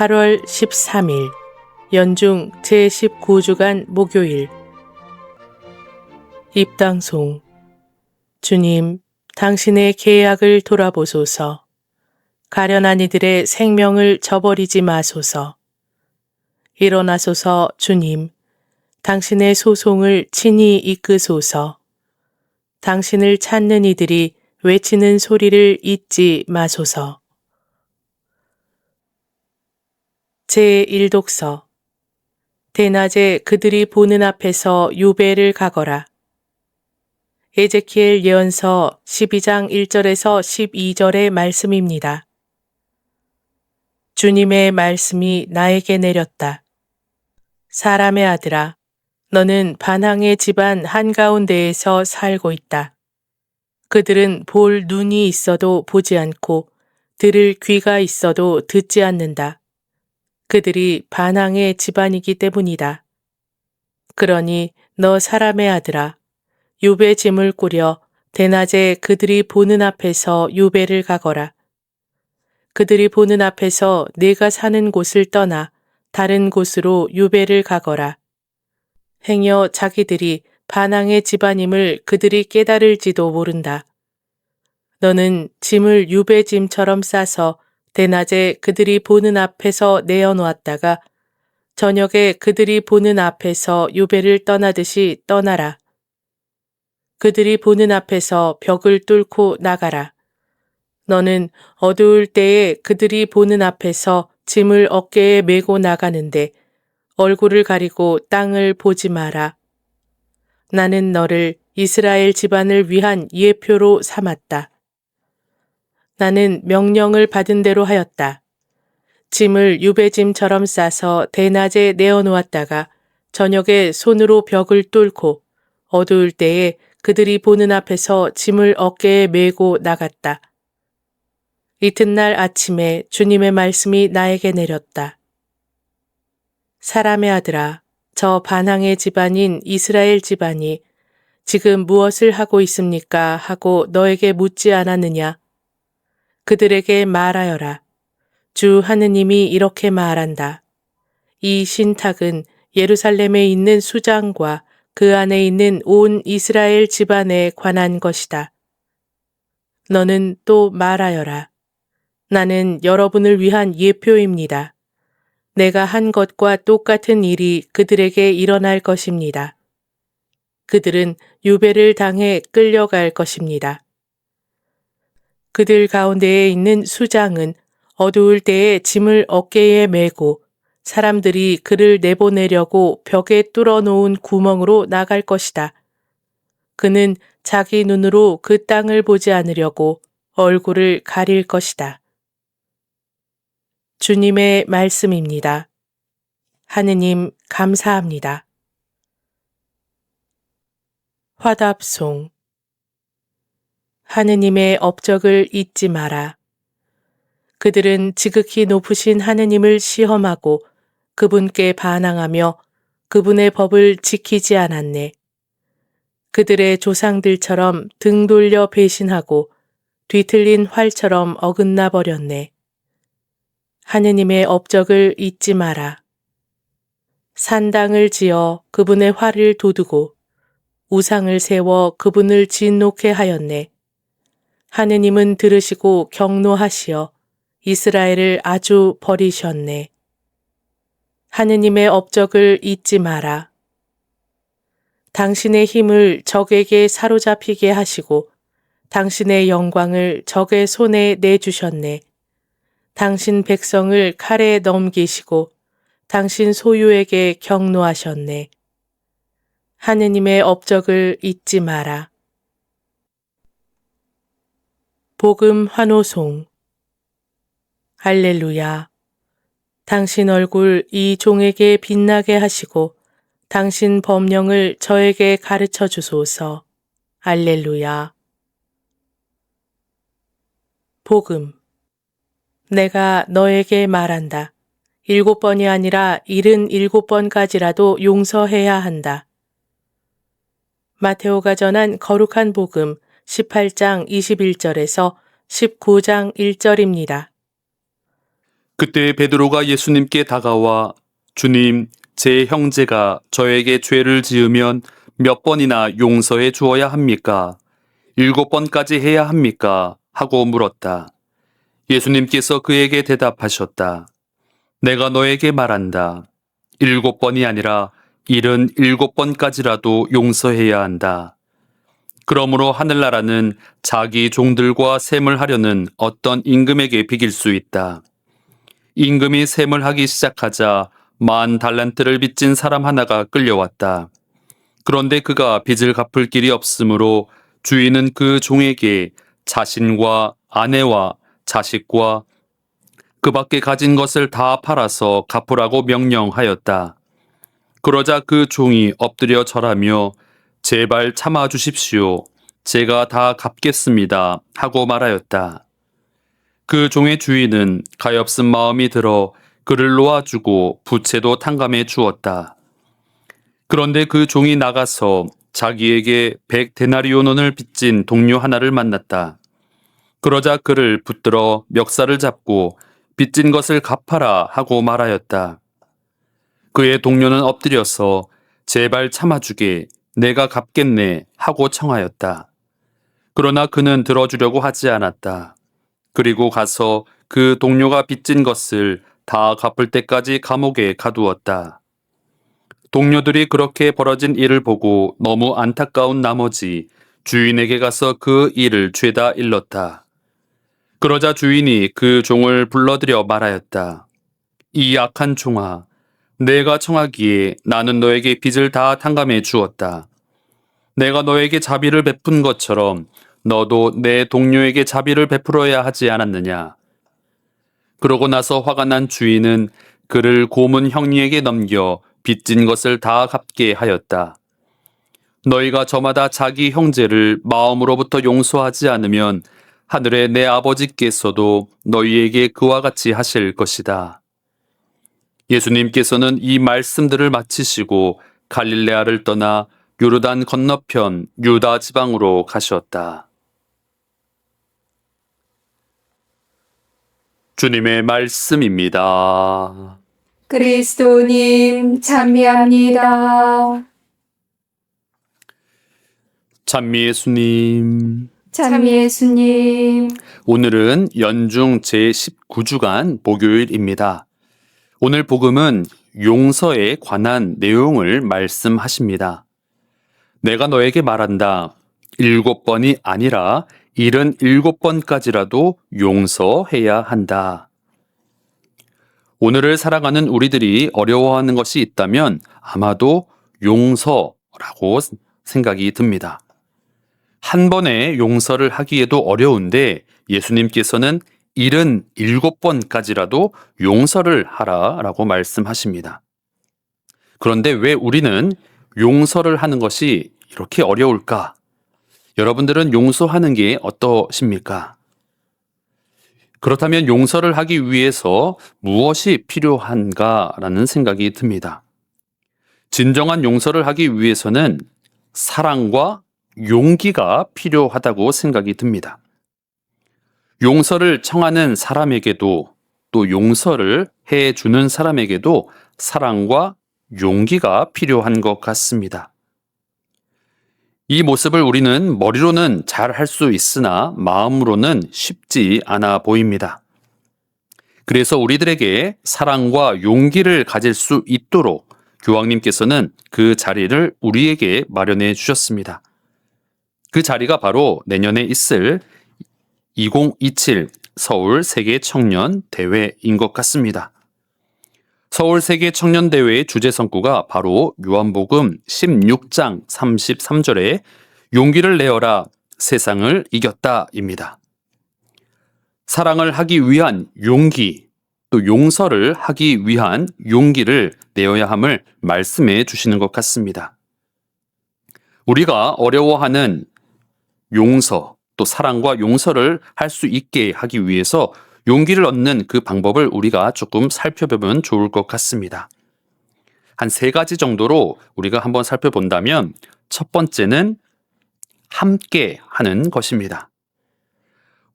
8월 13일 연중 제19주간 목요일 입당송. 주님, 당신의 계약을 돌아보소서. 가련한 이들의 생명을 저버리지 마소서. 일어나소서. 주님, 당신의 소송을 친히 이끄소서. 당신을 찾는 이들이 외치는 소리를 잊지 마소서. 제1독서. 대낮에 그들이 보는 앞에서 유배를 가거라. 에제키엘 예언서 12장 1절에서 12절의 말씀입니다. 주님의 말씀이 나에게 내렸다. 사람의 아들아, 너는 반항의 집안 한가운데에서 살고 있다. 그들은 볼 눈이 있어도 보지 않고 들을 귀가 있어도 듣지 않는다. 그들이 반항의 집안이기 때문이다. 그러니 너 사람의 아들아, 유배 짐을 꾸려 대낮에 그들이 보는 앞에서 유배를 가거라. 그들이 보는 앞에서 네가 사는 곳을 떠나 다른 곳으로 유배를 가거라. 행여 자기들이 반항의 집안임을 그들이 깨달을지도 모른다. 너는 짐을 유배짐처럼 싸서 대낮에 그들이 보는 앞에서 내어놓았다가 저녁에 그들이 보는 앞에서 유배를 떠나듯이 떠나라. 그들이 보는 앞에서 벽을 뚫고 나가라. 너는 어두울 때에 그들이 보는 앞에서 짐을 어깨에 메고 나가는데 얼굴을 가리고 땅을 보지 마라. 나는 너를 이스라엘 집안을 위한 예표로 삼았다. 나는 명령을 받은 대로 하였다. 짐을 유배짐처럼 싸서 대낮에 내어놓았다가 저녁에 손으로 벽을 뚫고 어두울 때에 그들이 보는 앞에서 짐을 어깨에 메고 나갔다. 이튿날 아침에 주님의 말씀이 나에게 내렸다. 사람의 아들아, 저 반항의 집안인 이스라엘 집안이 지금 무엇을 하고 있습니까? 하고 너에게 묻지 않았느냐? 그들에게 말하여라. 주 하느님이 이렇게 말한다. 이 신탁은 예루살렘에 있는 수장과 그 안에 있는 온 이스라엘 집안에 관한 것이다. 너는 또 말하여라. 나는 여러분을 위한 예표입니다. 내가 한 것과 똑같은 일이 그들에게 일어날 것입니다. 그들은 유배를 당해 끌려갈 것입니다. 그들 가운데에 있는 수장은 어두울 때에 짐을 어깨에 메고 사람들이 그를 내보내려고 벽에 뚫어놓은 구멍으로 나갈 것이다. 그는 자기 눈으로 그 땅을 보지 않으려고 얼굴을 가릴 것이다. 주님의 말씀입니다. 하느님 감사합니다. 화답송. 하느님의 업적을 잊지 마라. 그들은 지극히 높으신 하느님을 시험하고 그분께 반항하며 그분의 법을 지키지 않았네. 그들의 조상들처럼 등 돌려 배신하고 뒤틀린 활처럼 어긋나 버렸네. 하느님의 업적을 잊지 마라. 산당을 지어 그분의 활을 돋우고 우상을 세워 그분을 진노케 하였네. 하느님은 들으시고 경노하시어 이스라엘을 아주 버리셨네. 하느님의 업적을 잊지 마라. 당신의 힘을 적에게 사로잡히게 하시고 당신의 영광을 적의 손에 내주셨네. 당신 백성을 칼에 넘기시고 당신 소유에게 경노하셨네. 하느님의 업적을 잊지 마라. 복음 환호송. 할렐루야. 당신 얼굴 이 종에게 빛나게 하시고 당신 법령을 저에게 가르쳐 주소서. 할렐루야. 복음. 내가 너에게 말한다. 7번이 아니라 77번까지라도 용서해야 한다. 마테오가 전한 거룩한 복음 18장 21절에서 19장 1절입니다. 그때 베드로가 예수님께 다가와 주님, 제 형제가 저에게 죄를 지으면 몇 번이나 용서해 주어야 합니까? 7번까지 해야 합니까? 하고 물었다. 예수님께서 그에게 대답하셨다. 내가 너에게 말한다. 7번이 아니라 77번까지라도 용서해야 한다. 그러므로 하늘나라는 자기 종들과 셈을 하려는 어떤 임금에게 비길 수 있다. 임금이 셈을 하기 시작하자 10,000달란트를 빚진 사람 하나가 끌려왔다. 그런데 그가 빚을 갚을 길이 없으므로 주인은 그 종에게 자신과 아내와 자식과 그 밖에 가진 것을 다 팔아서 갚으라고 명령하였다. 그러자 그 종이 엎드려 절하며 제발 참아 주십시오. 제가 다 갚겠습니다. 하고 말하였다. 그 종의 주인은 가엾은 마음이 들어 그를 놓아주고 부채도 탕감해 주었다. 그런데 그 종이 나가서 자기에게 100데나리오논을 빚진 동료 하나를 만났다. 그러자 그를 붙들어 멱살을 잡고 빚진 것을 갚아라 하고 말하였다. 그의 동료는 엎드려서 제발 참아주게, 내가 갚겠네 하고 청하였다. 그러나 그는 들어주려고 하지 않았다. 그리고 가서 그 동료가 빚진 것을 다 갚을 때까지 감옥에 가두었다. 동료들이 그렇게 벌어진 일을 보고 너무 안타까운 나머지 주인에게 가서 그 일을 죄다 일렀다. 그러자 주인이 그 종을 불러들여 말하였다. 이 악한 종아, 내가 청하기에 나는 너에게 빚을 다 탕감해 주었다. 내가 너에게 자비를 베푼 것처럼 너도 내 동료에게 자비를 베풀어야 하지 않았느냐. 그러고 나서 화가 난 주인은 그를 고문 형리에게 넘겨 빚진 것을 다 갚게 하였다. 너희가 저마다 자기 형제를 마음으로부터 용서하지 않으면 하늘의 내 아버지께서도 너희에게 그와 같이 하실 것이다. 예수님께서는 이 말씀들을 마치시고 갈릴레아를 떠나 요르단 건너편 유다 지방으로 가셨다. 주님의 말씀입니다. 그리스도님 찬미합니다. 찬미 예수님. 찬미 예수님. 오늘은 연중 제19주간 목요일입니다. 오늘 복음은 용서에 관한 내용을 말씀하십니다. 내가 너에게 말한다. 7번이 아니라 77번까지라도 용서해야 한다. 오늘을 살아가는 우리들이 어려워하는 것이 있다면 아마도 용서라고 생각이 듭니다. 한 번에 용서를 하기에도 어려운데 예수님께서는 77번까지라도 용서를 하라라고 말씀하십니다. 그런데 왜 우리는 용서를 하는 것이 이렇게 어려울까? 여러분들은 용서하는 게 어떠십니까? 그렇다면 용서를 하기 위해서 무엇이 필요한가라는 생각이 듭니다. 진정한 용서를 하기 위해서는 사랑과 용기가 필요하다고 생각이 듭니다. 용서를 청하는 사람에게도 또 용서를 해주는 사람에게도 사랑과 용기가 필요한 것 같습니다. 이 모습을 우리는 머리로는 잘 할 수 있으나 마음으로는 쉽지 않아 보입니다. 그래서 우리들에게 사랑과 용기를 가질 수 있도록 교황님께서는 그 자리를 우리에게 마련해 주셨습니다. 그 자리가 바로 내년에 있을 2027 서울 세계 청년 대회인 것 같습니다. 서울 세계 청년 대회의 주제 성구가 바로 요한복음 16장 33절에 용기를 내어라 세상을 이겼다입니다. 사랑을 하기 위한 용기, 또 용서를 하기 위한 용기를 내어야 함을 말씀해 주시는 것 같습니다. 우리가 어려워하는 용서, 또 사랑과 용서를 할 수 있게 하기 위해서 용기를 얻는 그 방법을 우리가 조금 살펴보면 좋을 것 같습니다. 한 3가지 정도로 우리가 한번 살펴본다면 첫 번째는 함께 하는 것입니다.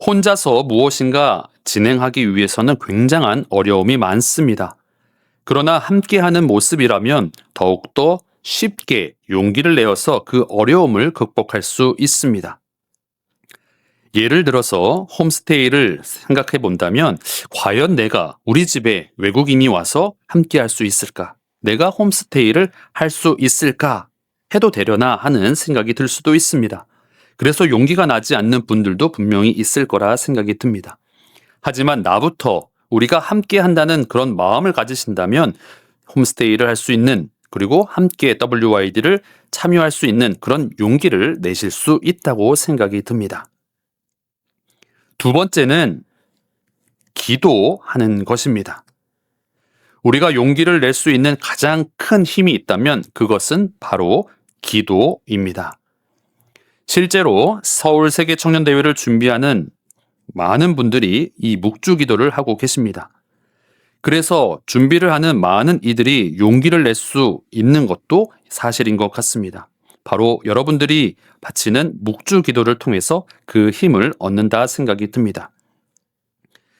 혼자서 무엇인가 진행하기 위해서는 굉장한 어려움이 많습니다. 그러나 함께하는 모습이라면 더욱더 쉽게 용기를 내어서 그 어려움을 극복할 수 있습니다. 예를 들어서 홈스테이를 생각해 본다면 과연 내가 우리 집에 외국인이 와서 함께 할 수 있을까? 내가 홈스테이를 할 수 있을까? 해도 되려나 하는 생각이 들 수도 있습니다. 그래서 용기가 나지 않는 분들도 분명히 있을 거라 생각이 듭니다. 하지만 나부터 우리가 함께 한다는 그런 마음을 가지신다면 홈스테이를 할 수 있는, 그리고 함께 WYD를 참여할 수 있는 그런 용기를 내실 수 있다고 생각이 듭니다. 두 번째는 기도하는 것입니다. 우리가 용기를 낼 수 있는 가장 큰 힘이 있다면 그것은 바로 기도입니다. 실제로 서울 세계 청년 대회를 준비하는 많은 분들이 이 묵주 기도를 하고 계십니다. 그래서 준비를 하는 많은 이들이 용기를 낼 수 있는 것도 사실인 것 같습니다. 바로 여러분들이 바치는 묵주 기도를 통해서 그 힘을 얻는다 생각이 듭니다.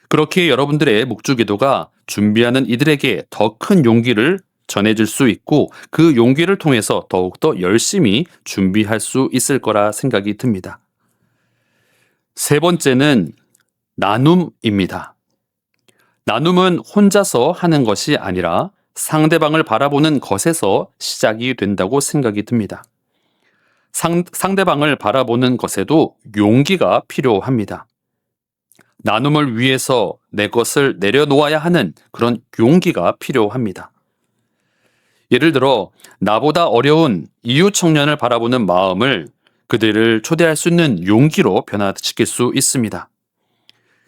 그렇게 여러분들의 묵주 기도가 준비하는 이들에게 더 큰 용기를 전해질 수 있고 그 용기를 통해서 더욱더 열심히 준비할 수 있을 거라 생각이 듭니다. 세 번째는 나눔입니다. 나눔은 혼자서 하는 것이 아니라 상대방을 바라보는 것에서 시작이 된다고 생각이 듭니다. 상대방을 바라보는 것에도 용기가 필요합니다. 나눔을 위해서 내 것을 내려놓아야 하는 그런 용기가 필요합니다. 예를 들어 나보다 어려운 이웃 청년을 바라보는 마음을 그들을 초대할 수 있는 용기로 변화시킬 수 있습니다.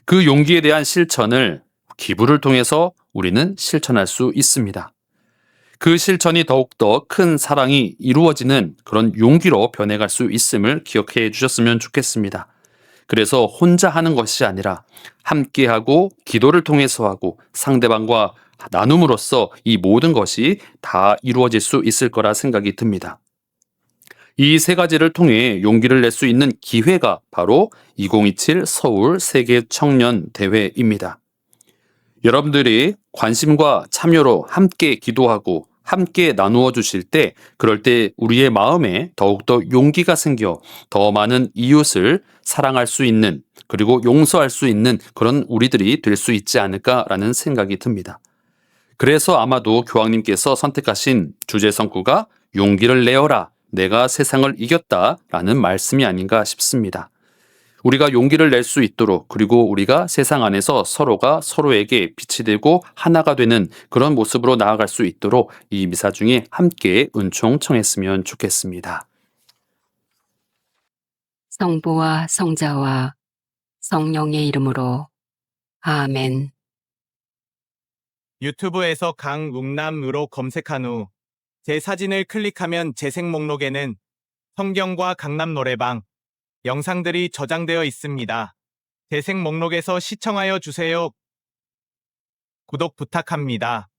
그 용기에 대한 실천을 기부를 통해서 우리는 실천할 수 있습니다. 그 실천이 더욱더 큰 사랑이 이루어지는 그런 용기로 변해갈 수 있음을 기억해 주셨으면 좋겠습니다. 그래서 혼자 하는 것이 아니라 함께하고 기도를 통해서 하고 상대방과 나눔으로써 이 모든 것이 다 이루어질 수 있을 거라 생각이 듭니다. 이 세 가지를 통해 용기를 낼 수 있는 기회가 바로 2027 서울 세계 청년 대회입니다. 여러분들이 관심과 참여로 함께 기도하고 함께 나누어 주실 때, 그럴 때 우리의 마음에 더욱더 용기가 생겨 더 많은 이웃을 사랑할 수 있는, 그리고 용서할 수 있는 그런 우리들이 될 수 있지 않을까라는 생각이 듭니다. 그래서 아마도 교황님께서 선택하신 주제 성구가 용기를 내어라, 내가 세상을 이겼다라는 말씀이 아닌가 싶습니다. 우리가 용기를 낼 수 있도록, 그리고 우리가 세상 안에서 서로가 서로에게 빛이 되고 하나가 되는 그런 모습으로 나아갈 수 있도록 이 미사 중에 함께 은총 청했으면 좋겠습니다. 성부와 성자와 성령의 이름으로 아멘. 유튜브에서 강웅남으로 검색한 후 제 사진을 클릭하면 재생 목록에는 성경과 강남 노래방 영상들이 저장되어 있습니다. 재생 목록에서 시청하여 주세요. 구독 부탁합니다.